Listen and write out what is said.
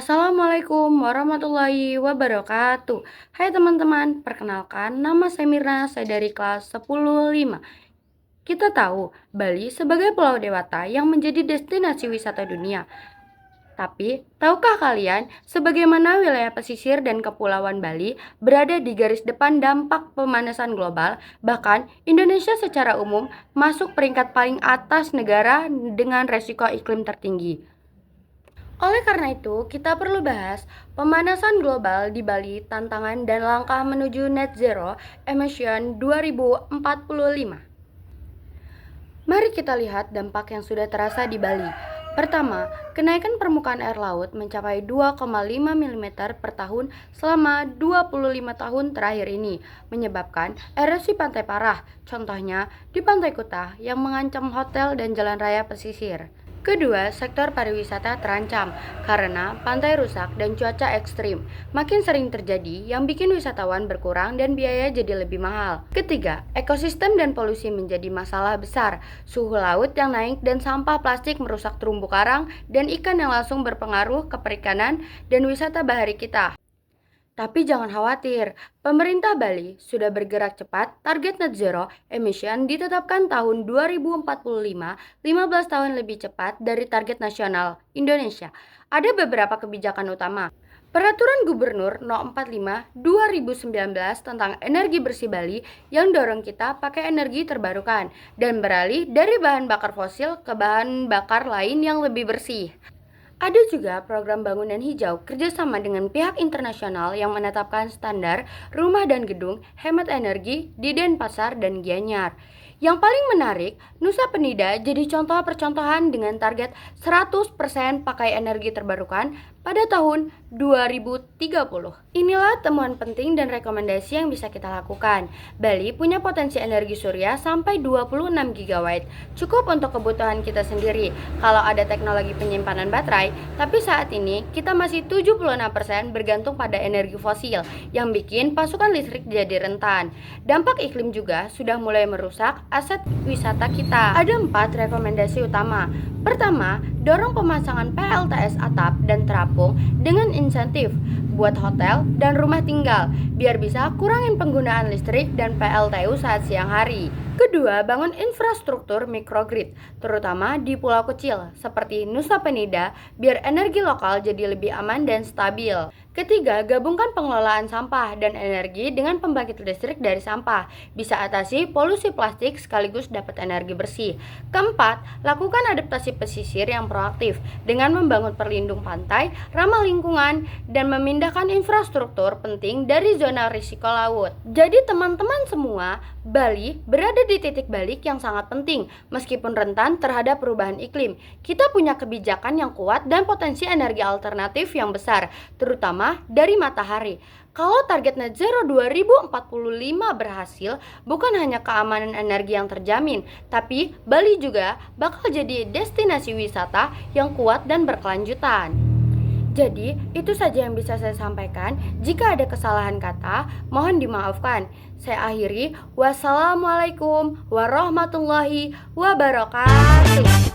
Assalamualaikum warahmatullahi wabarakatuh. Hai teman-teman, perkenalkan nama saya Mirna, saya dari kelas 10-5. Kita tahu Bali sebagai pulau dewata yang menjadi destinasi wisata dunia. Tapi, tahukah kalian sebagaimana wilayah pesisir dan kepulauan Bali berada di garis depan dampak pemanasan global? Bahkan, Indonesia secara umum masuk peringkat paling atas negara dengan resiko iklim tertinggi. Oleh karena itu, kita perlu bahas pemanasan global di Bali, tantangan dan langkah menuju net zero emission 2045. Mari kita lihat dampak yang sudah terasa di Bali. Pertama, kenaikan permukaan air laut mencapai 2,5 mm per tahun selama 25 tahun terakhir ini, menyebabkan erosi pantai parah, contohnya di Pantai Kuta yang mengancam hotel dan jalan raya pesisir. Kedua, sektor pariwisata terancam karena pantai rusak dan cuaca ekstrim makin sering terjadi yang bikin wisatawan berkurang dan biaya jadi lebih mahal. Ketiga, ekosistem dan polusi menjadi masalah besar. Suhu laut yang naik dan sampah plastik merusak terumbu karang dan ikan yang langsung berpengaruh ke perikanan dan wisata bahari kita. Tapi jangan khawatir, pemerintah Bali sudah bergerak cepat. Target net zero emission ditetapkan tahun 2045, 15 tahun lebih cepat dari target nasional Indonesia. Ada beberapa kebijakan utama. Peraturan Gubernur No. 45 2019 tentang energi bersih Bali yang dorong kita pakai energi terbarukan dan beralih dari bahan bakar fosil ke bahan bakar lain yang lebih bersih. Ada juga program bangunan hijau kerjasama dengan pihak internasional yang menetapkan standar rumah dan gedung hemat energi di Denpasar dan Gianyar. Yang paling menarik, Nusa Penida jadi contoh percontohan dengan target 100% pakai energi terbarukan pada tahun 2030. Inilah temuan penting dan rekomendasi yang bisa kita lakukan. Bali punya potensi energi surya sampai 26 GW. Cukup untuk kebutuhan kita sendiri kalau ada teknologi penyimpanan baterai, tapi saat ini kita masih 76% bergantung pada energi fosil yang bikin pasokan listrik jadi rentan. Dampak iklim juga sudah mulai merusak aset wisata kita. Ada 4 rekomendasi utama. Pertama, dorong pemasangan PLTS atap dan terapung dengan insentif buat hotel dan rumah tinggal, biar bisa kurangin penggunaan listrik dan PLTU saat siang hari. Kedua, bangun infrastruktur microgrid, terutama di pulau kecil seperti Nusa Penida, biar energi lokal jadi lebih aman dan stabil. Ketiga, gabungkan pengelolaan sampah dan energi dengan pembangkit listrik dari sampah. Bisa atasi polusi plastik sekaligus dapat energi bersih. Keempat, lakukan adaptasi pesisir yang proaktif dengan membangun perlindung pantai, ramah lingkungan, dan memindahkan infrastruktur penting dari zona risiko laut. Jadi teman-teman semua, Bali berada di titik balik yang sangat penting. Meskipun rentan terhadap perubahan iklim, kita punya kebijakan yang kuat dan potensi energi alternatif yang besar, terutama dari matahari. Kalau target net zero 2045 berhasil, bukan hanya keamanan energi yang terjamin, tapi Bali juga bakal jadi destinasi wisata yang kuat dan berkelanjutan. Jadi, itu saja yang bisa saya sampaikan. Jika ada kesalahan kata, mohon dimaafkan. Saya akhiri. Wassalamualaikum warahmatullahi wabarakatuh.